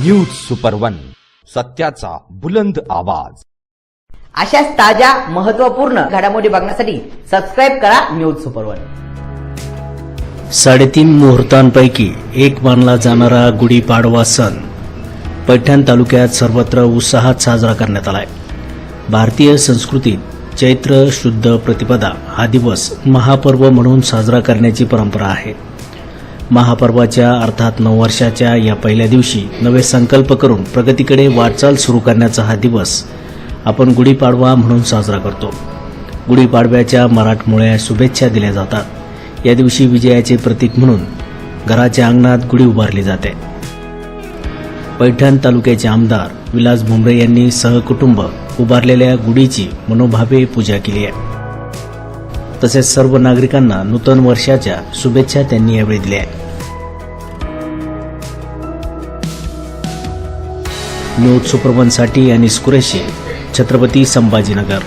News super one, सत्याचा बुलंद आवाज। अशाच ताज्या महत्त्वपूर्ण घडामोडी बघण्यासाठी सबस्क्राइब करा न्यूज सुपर वन। 3.5 मुहूर्तांपैकी एक मानला जाणारा गुढीपाडवा सण पैठण तालुक्यात सर्वत्र उत्साहात साजरा करण्यात आलाय। भारतीय संस्कृतीत चैत्र शुद्ध प्रतिपदा हा दिवस महापर्व म्हणून साजरा करण्याची परंपरा आहे। महापर्वाच्या अर्थात नववर्षाच्या या पहिल्या दिवशी नवे संकल्प करून प्रगतीकडे वाटचाल सुरू करण्याचा हा दिवस आपण गुढीपाडवा म्हणून साजरा करतो। गुढीपाडव्याच्या मराठमोळ्या शुभेच्छा दिल्या जातात। या दिवशी विजयाचे प्रतीक म्हणून घराच्या अंगणात गुढी उभारली जाते। पैठण तालुक्याचे आमदार विलास भुमरे यांनी सहकुटुंब उभारलेल्या गुढीची मनोभावे पूजा केली आहे। तसेच सर्व नागरिकांना नूतन वर्षाच्या शुभेच्छा त्यांनी यावेळी दिल्या। न्यूज सुपर वन साठी अनिस कुरेशी, छत्रपती संभाजीनगर।